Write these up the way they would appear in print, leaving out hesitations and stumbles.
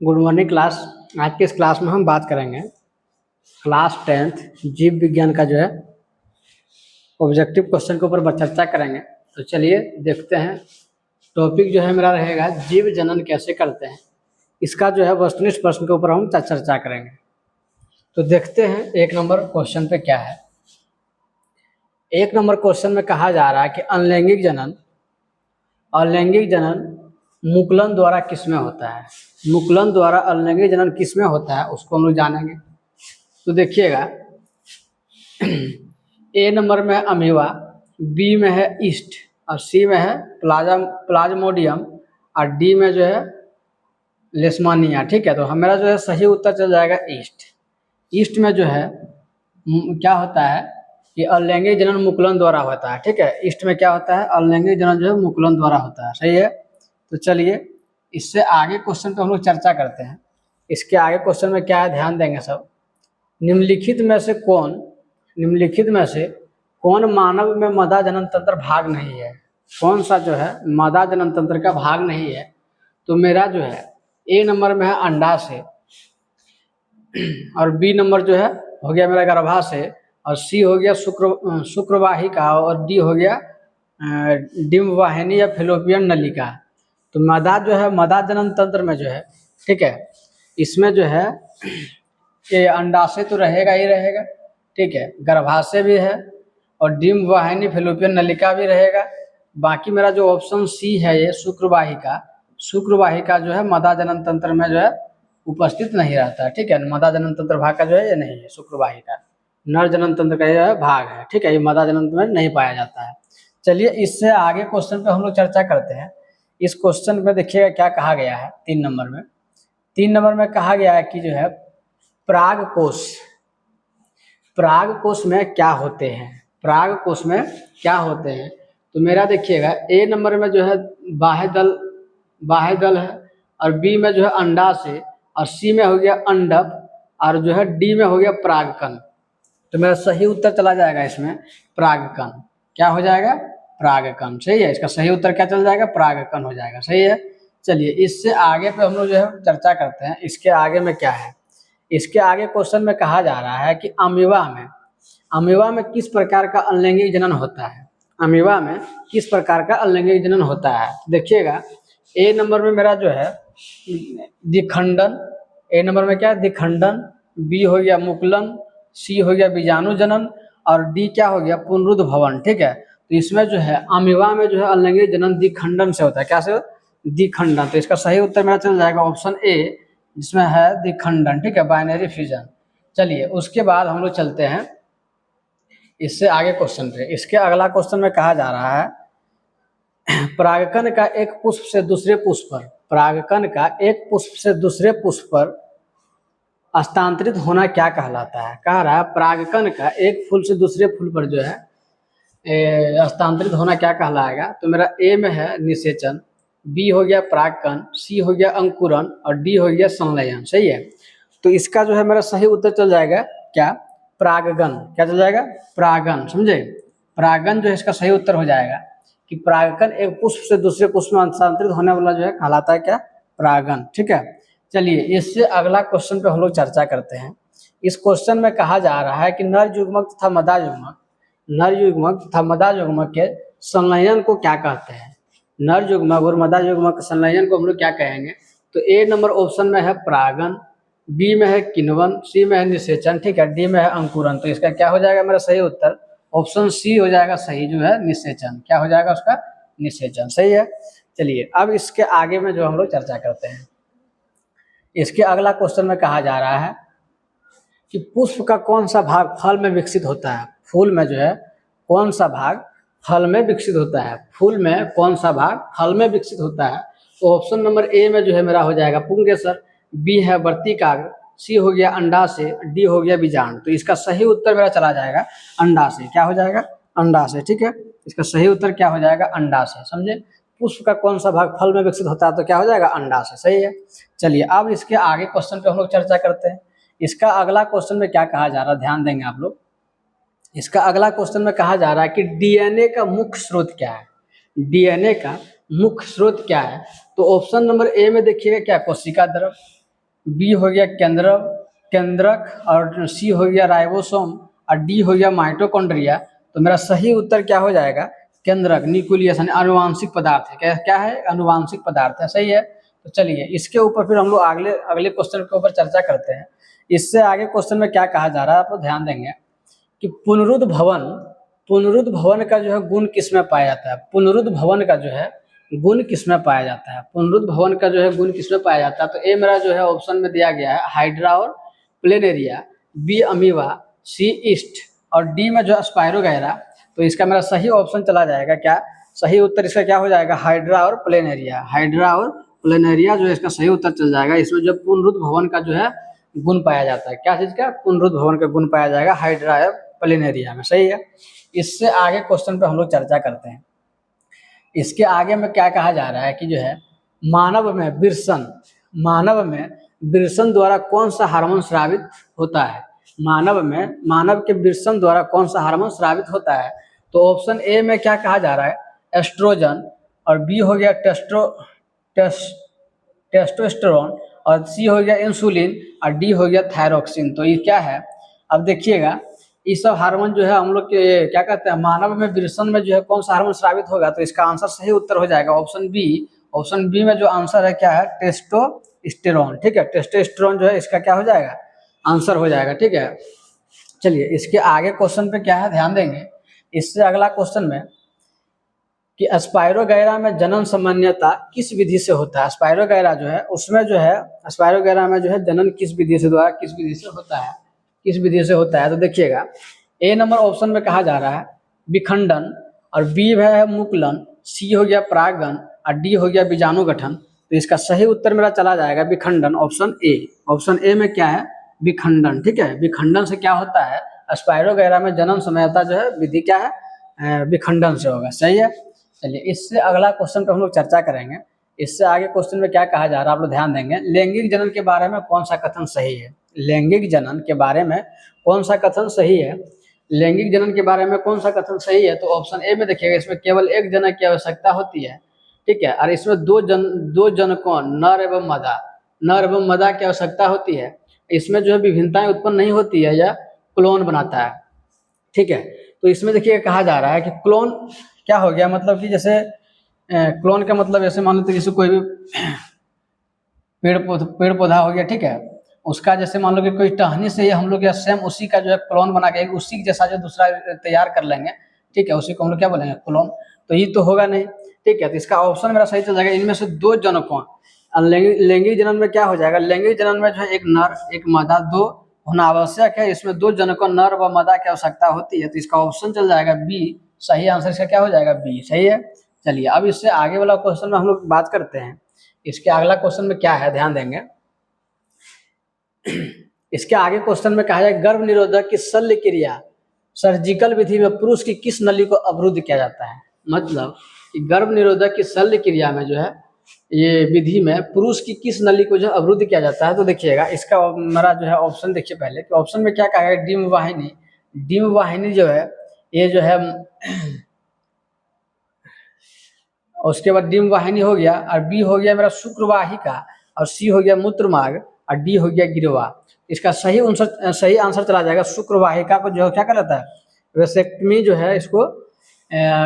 Good morning class. आज के इस क्लास में हम बात करेंगे क्लास 10th जीव विज्ञान का जो है ऑब्जेक्टिव क्वेश्चन के ऊपर चर्चा करेंगे। तो चलिए देखते हैं। टॉपिक जो है मेरा रहेगा जीव जनन कैसे करते हैं। इसका जो है वस्तुनिष्ठ प्रश्न के ऊपर हम चर्चा करेंगे। तो देखते हैं एक नंबर क्वेश्चन पे क्या है। एक नंबर क्वेश्चन में कहा जा रहा है कि अनलैंगिक जनन मुकुलन द्वारा किसमें होता है। मुकुलन द्वारा अनलैंगिक जनन किसमें होता है उसको हम लोग जानेंगे। तो देखिएगा, ए नंबर में है अमीबा, बी में है ईस्ट और सी में है प्लाज्मोडियम और डी में जो है लेशमानिया। ठीक है, तो हमारा जो है सही उत्तर चल जाएगा ईस्ट। ईस्ट में जो है क्या होता है कि अनलैंगिक जनन मुकुलन द्वारा होता है। ठीक है, ईस्ट में क्या होता है, अनलैंगिक जनन जो है मुकुलन द्वारा होता है। सही है। तो चलिए इससे आगे क्वेश्चन पे हम लोग चर्चा करते हैं। इसके आगे क्वेश्चन में क्या है ध्यान देंगे सब। निम्नलिखित में से कौन मानव में मदा जनन तंत्र भाग नहीं है। कौन सा जो है मदा जनन तंत्र का भाग नहीं है। तो मेरा जो है ए नंबर में है अंडा से और बी नंबर जो है हो गया मेरा गर्भाशय और सी हो गया शुक्रवाहिका और डी हो गया डिम्बवाहिनी या फेलोपियन नलिका। तो मदा जो है मदा जनन तंत्र में जो है, ठीक है, इसमें जो है ये अंडाशय तो रहेगा ही रहेगा। ठीक है, गर्भाशय भी है और डिम्बवाहिनी फेलोपियन नलिका भी रहेगा। बाकी मेरा जो ऑप्शन सी है ये शुक्रवाहिका जो है मदा जनन तंत्र में जो है उपस्थित नहीं रहता है। ठीक है, मदा जनन तंत्र भाग का जो है ये नहीं है शुक्रवाहिका, नर जनन तंत्र का जो है भाग है। ठीक है, ये मदा जनन में नहीं पाया जाता है। चलिए इससे आगे क्वेश्चन पे हम लोग चर्चा करते हैं। इस क्वेश्चन में देखिएगा क्या कहा गया है। 3 नंबर में कहा गया है कि जो है पराग कोश में क्या होते हैं। तो मेरा देखिएगा ए नंबर में जो है बाह्य दल है और बी में जो है अंडाशय और सी में हो गया अंडक और जो है डी में हो गया परागकण। तो मेरा सही उत्तर चला जाएगा इसमें परागकण। क्या हो जाएगा, परागकण। सही है, इसका सही उत्तर क्या चल जाएगा, परागकण हो जाएगा। सही है। चलिए इससे आगे पे हम लोग जो है चर्चा करते हैं। इसके आगे में क्या है, इसके आगे क्वेश्चन में कहा जा रहा है कि अमीबा में किस प्रकार का अनलैंगिक जनन होता है। अमीबा में किस प्रकार का अनलैंगिक जनन होता है। देखिएगा ए नंबर में मेरा जो है द्विखंडन, ए नंबर में क्या है द्विखंडन, बी हो गया मुकुलन, सी हो गया बीजाणु जनन और डी क्या हो गया पुनरुद्भवन। ठीक है, तो इसमें जो है अमीबा में जो है अनलैंगिक जनन द्विखंडन से होता है। क्या से, द्विखंडन। तो इसका सही उत्तर मेरा चल जाएगा ऑप्शन ए जिसमें है द्विखंडन। ठीक है, बाइनरी फ्यूजन। चलिए उसके बाद हम लोग चलते हैं इससे आगे क्वेश्चन पे। इसके अगला क्वेश्चन में कहा जा रहा है परागकण का एक पुष्प से दूसरे पुष्प पर हस्तांतरित होना क्या कहलाता है। कह रहा है परागकण का एक फूल से दूसरे फूल पर जो है हस्तांतरित होना क्या कहलाएगा। तो मेरा ए में है निषेचन, बी हो गया परागकण, सी हो गया अंकुरन और डी हो गया संलयन। सही है। तो इसका जो है मेरा सही उत्तर चल जाएगा क्या, परागगण। क्या चल जाएगा, परागन। समझे, परागन जो है इसका सही उत्तर हो जाएगा कि परागकण एक पुष्प से दूसरे पुष्प में हस्तांतरित होने वाला जो है कहलाता है क्या, परागन। ठीक है, चलिए इससे अगला क्वेश्चन पे हम लोग चर्चा करते हैं। इस क्वेश्चन में कहा जा रहा है कि नर युग्मक तथा मदा युग्मक के संलयन को क्या कहते हैं। नर युग्मक और मदा युग्मक के संलयन को हम लोग क्या कहेंगे। तो ए नंबर ऑप्शन में है परागन, बी में है किण्वन, सी में है निषेचन, ठीक है, डी में है अंकुरन। तो इसका क्या हो जाएगा मेरा सही उत्तर ऑप्शन सी हो जाएगा सही, जो है निषेचन। क्या हो जाएगा उसका, निषेचन। सही है। चलिए अब इसके आगे में जो हम लोग चर्चा करते हैं। इसके अगला क्वेश्चन में कहा जा रहा है कि पुष्प का कौन सा भाग फल में विकसित होता है। फूल में जो है कौन सा भाग फल में विकसित होता है। फूल में कौन सा भाग फल में विकसित होता है। तो ऑप्शन नंबर ए में जो है मेरा हो जाएगा पुंकेसर, बी है वर्तिकाग्र, सी हो गया अंडाशय, डी हो गया बीजांड। तो इसका सही उत्तर मेरा चला जाएगा अंडाशय। क्या हो जाएगा, अंडाशय। ठीक है, इसका सही उत्तर क्या हो जाएगा, अंडाशय। समझे, पुष्प का कौन सा भाग फल में विकसित होता है तो क्या हो जाएगा, अंडाशय। सही है। चलिए अब इसके आगे क्वेश्चन पे हम लोग चर्चा करते हैं। इसका अगला क्वेश्चन में क्या कहा जा रहा है, ध्यान देंगे आप लोग। इसका अगला क्वेश्चन में कहा जा रहा है कि डीएनए का मुख्य स्रोत क्या है। डीएनए का मुख्य स्रोत क्या है। तो ऑप्शन नंबर ए में देखिएगा क्या, कोशिका द्रव, बी हो गया केंद्रक और सी हो गया राइबोसोम और डी हो गया माइटोकॉन्ड्रिया। तो मेरा सही उत्तर क्या हो जाएगा? केंद्रक, न्यूक्लियस यानी आनुवांशिक पदार्थ है। क्या है? आनुवांशिक पदार्थ है। सही है। तो चलिए इसके ऊपर फिर हम लोग अगले अगले क्वेश्चन के ऊपर चर्चा करते हैं। इससे आगे क्वेश्चन में क्या कहा जा रहा है आप लोग ध्यान देंगे कि पुनरुद्ध भवन का जो है गुण किस में पाया जाता है? पुनरुद्ध भवन का जो है गुण किस में पाया जाता है? पुनरुद्ध भवन का जो है गुण किस में पाया जाता है? तो ए मेरा जो है ऑप्शन में दिया गया है हाइड्रा और प्लेनेरिया, बी अमीबा, सी ईस्ट और डी में जो है स्पायरोगैरा। तो इसका मेरा सही ऑप्शन चला जाएगा क्या? सही उत्तर इसका क्या हो जाएगा? हाइड्रा और प्लेनेरिया। हाइड्रा और प्लेनेरिया जो है इसका सही उत्तर चल जाएगा। इसमें जो पुनरुद्ध भवन का जो है गुण पाया जाता है, क्या चीज का? पुनरुद्ध भवन का गुण पाया जाएगा हाइड्रा या प्लेनेरिया में। सही है। इससे आगे क्वेश्चन पे हम लोग चर्चा करते हैं। इसके आगे में क्या कहा जा रहा है कि जो है मानव में विरसन द्वारा कौन सा हार्मोन स्रावित होता है? मानव के विरसन द्वारा कौन सा हार्मोन स्रावित होता है? तो ऑप्शन ए में क्या कहा जा रहा है? एस्ट्रोजन और बी हो गया टेस्टोस्टेरोन और सी हो गया इंसुलिन और डी हो गया थायरोक्सिन। तो ये क्या है? अब देखिएगा ये सब हार्मोन जो है हम लोग के क्या कहते हैं मानव में विरसन में जो है कौन सा हार्मोन स्रावित होगा? तो इसका आंसर सही उत्तर हो जाएगा ऑप्शन बी। ऑप्शन बी में जो आंसर है क्या है? टेस्टोस्टेरोन। ठीक है, टेस्टोस्टेरोन जो है इसका क्या हो जाएगा? आंसर हो जाएगा। ठीक है, चलिए इसके आगे क्वेश्चन पे क्या है ध्यान देंगे। इससे अगला क्वेश्चन में कि स्पायरोगैरा में जनन सामान्यता किस विधि से होता है? स्पायरोगैरा जो है उसमें जो है स्पायरोगैरा में जो है जनन किस विधि से होता है? किस विधि से होता है? तो देखिएगा ए नंबर ऑप्शन में कहा जा रहा है विखंडन और बी है मुकुलन, सी हो गया परागन और डी हो गया बीजाणु गठन। तो इसका सही उत्तर मेरा चला जाएगा विखंडन, ऑप्शन ए। ऑप्शन ए में क्या है? विखंडन। ठीक है, विखंडन से क्या होता है? स्पायरोगैरा में जनन सामान्यता जो है विधि क्या है? विखंडन से होगा। सही है। चलिए इससे अगला क्वेश्चन पे हम लोग चर्चा करेंगे। इससे आगे क्वेश्चन में क्या कहा जा रहा है आप लोग ध्यान देंगे। लैंगिक जनन के बारे में कौन सा कथन सही है? लैंगिक जनन के बारे में कौन सा कथन सही है? लैंगिक जनन के बारे में कौन सा कथन सही है? तो ऑप्शन ए में देखिएगा इसमें केवल एक जनक की आवश्यकता होती है। ठीक है, और इसमें दो जनकों नर एवं मादा की आवश्यकता होती है। इसमें जो है विभिन्नताएं उत्पन्न नहीं होती है या क्लोन बनाता है। ठीक है, तो इसमें देखिए कहा जा रहा है कि क्लोन क्या हो गया? मतलब कि जैसे क्लोन का मतलब जैसे मान लो जैसे कोई भी पेड़ पौधा हो गया। ठीक है, उसका जैसे मान लो कि कोई टहनी से ही हम लोग या सेम उसी का जो है क्लोन बना के उसी जैसा जो दूसरा तैयार कर लेंगे। ठीक है, उसी को हम लोग क्या बोलेंगे? क्लोन। तो ये तो होगा नहीं। ठीक है, तो इसका ऑप्शन मेरा सही चल जाएगा इनमें से दो जनकों। लैंगिक जनन में क्या हो जाएगा? लैंगिक जनन में जो है एक नर एक मादा दो होना आवश्यक है। इसमें दो जनकों नर व मादा की आवश्यकता होती है। तो इसका ऑप्शन चल जाएगा बी। सही आंसर इसका क्या हो जाएगा? बी। सही है। चलिए अब इससे आगे वाला क्वेश्चन में हम लोग बात करते हैं। इसके अगला क्वेश्चन में क्या है ध्यान देंगे। इसके आगे क्वेश्चन में कहा जाए गर्भ निरोधक की शल्य क्रिया सर्जिकल विधि में पुरुष की किस नली को अवरुद्ध किया जाता है? मतलब कि गर्भ निरोधक की शल्य क्रिया में जो है ये विधि में पुरुष की किस नली को जो अवरुद्ध किया जाता है? तो देखिएगा इसका मेरा जो है ऑप्शन देखिए पहले कि ऑप्शन में क्या कहा है? डिम वाहिनी। डिम वाहिनी जो है ये जो है उसके बाद डिम वाहिनी हो गया और बी हो गया मेरा शुक्रवाहिका और सी हो गया मूत्रमार्ग और डी हो गया गिरवा। इसका सही आंसर चला जाएगा शुक्रवाहिका को जो है क्या कहलाता है? वेसेक्टमी जो है इसको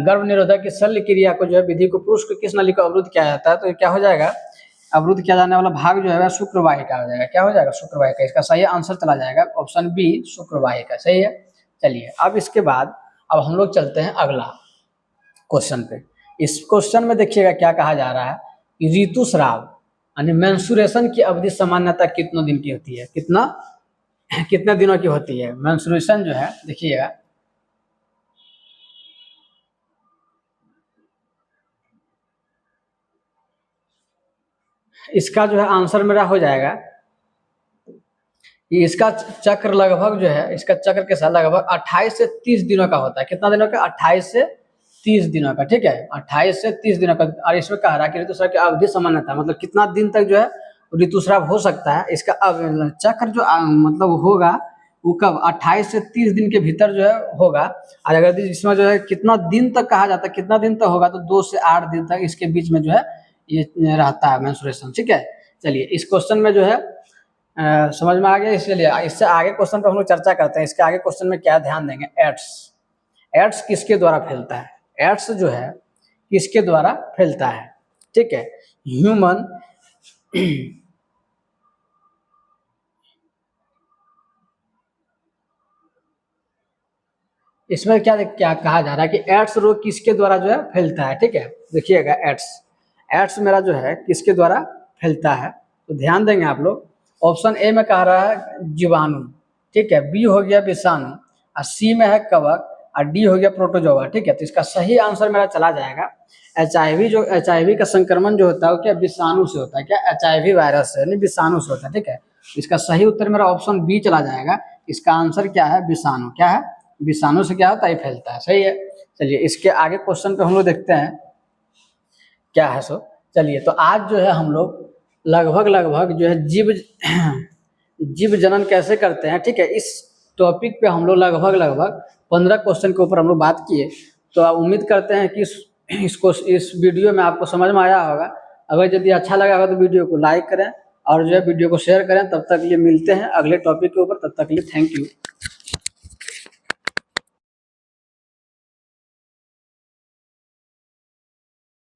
गर्भ निरोधक की शल्य क्रिया को जो है विधि को पुरुष को किस नली को अवरुद्ध किया जाता है? तो क्या हो जाएगा? अवरुद्ध किया जाने वाला भाग जो है शुक्रवाहिका हो जाएगा। क्या हो जाएगा? शुक्रवाहिका। इसका सही आंसर चला जाएगा ऑप्शन बी शुक्रवाहिका। सही है। चलिए अब इसके बाद अब हम लोग चलते हैं अगला क्वेश्चन पे। इस क्वेश्चन में देखिएगा क्या कहा जा रहा है कि ऋतुस्राव यानी मेंस्ट्रुएशन की अवधि सामान्यतः कितने दिन की होती है? कितने दिनों की होती है मेंस्ट्रुएशन जो है? देखिएगा इसका जो है आंसर मेरा हो जाएगा कि इसका चक्र लगभग जो है इसका चक्र के साथ लगभग 28 से 30 दिनों का होता है। कितना दिनों का? 28 से 30 दिनों का। ठीक है, 28 से 30 दिनों का। और इसमें कह रहा है कि ऋतुस्राव की अवधि सामान्यता मतलब कितना दिन तक जो है ऋतुस्राव हो सकता है। इसका चक्र जो मतलब होगा वो कब? 28 से 30 दिन के भीतर जो है होगा। और अगर इसमें जो है कितना दिन तक कहा जाता है कितना दिन तक होगा तो 2 से 8 दिन तक इसके बीच में जो है ये रहता है मेंस्ट्रुएशन। ठीक है, चलिए इस क्वेश्चन में जो है समझ में आ गया। इसलिए इससे आगे क्वेश्चन पर हम लोग चर्चा करते हैं। इसके आगे क्वेश्चन में क्या ध्यान देंगे, एड्स। एड्स किसके द्वारा फैलता है, एड्स जो है किसके द्वारा फैलता है, ठीक है, ह्यूमन इसमें क्या क्या कहा जा रहा है कि एड्स रोग किसके द्वारा जो है फैलता है, ठीक है। देखिएगा एड्स, एड्स मेरा जो है किसके द्वारा फैलता है, तो ध्यान देंगे आप लोग। ऑप्शन ए में कह रहा है जीवाणु, ठीक है, बी हो गया विषाणु, और सी में है कवक, और डी हो गया प्रोटोजोआ, ठीक है। तो इसका सही आंसर मेरा चला जाएगा एच आई वी का संक्रमण जो होता है वो क्या विषाणु से होता है, क्या HIV वायरस से, नहीं विषाणु से होता है, ठीक है। इसका सही उत्तर मेरा ऑप्शन बी चला जाएगा। इसका आंसर क्या है, विषाणु, क्या है, विषाणु से क्या होता है, फैलता है, सही है। चलिए इसके आगे क्वेश्चन पे हम लोग देखते हैं क्या है सो। चलिए तो आज जो है हम लोग लगभग जो है जीव जनन कैसे करते हैं, ठीक है, इस टॉपिक पे हम लोग लगभग 15 क्वेश्चन के ऊपर हम लोग बात किए। तो उम्मीद करते हैं कि इस वीडियो में आपको समझ में आया होगा। अगर यदि अच्छा लगा होगा तो वीडियो को लाइक करें और जो है वीडियो को शेयर करें। तब तक के लिए मिलते हैं अगले टॉपिक के ऊपर, तब तक के लिए थैंक यू।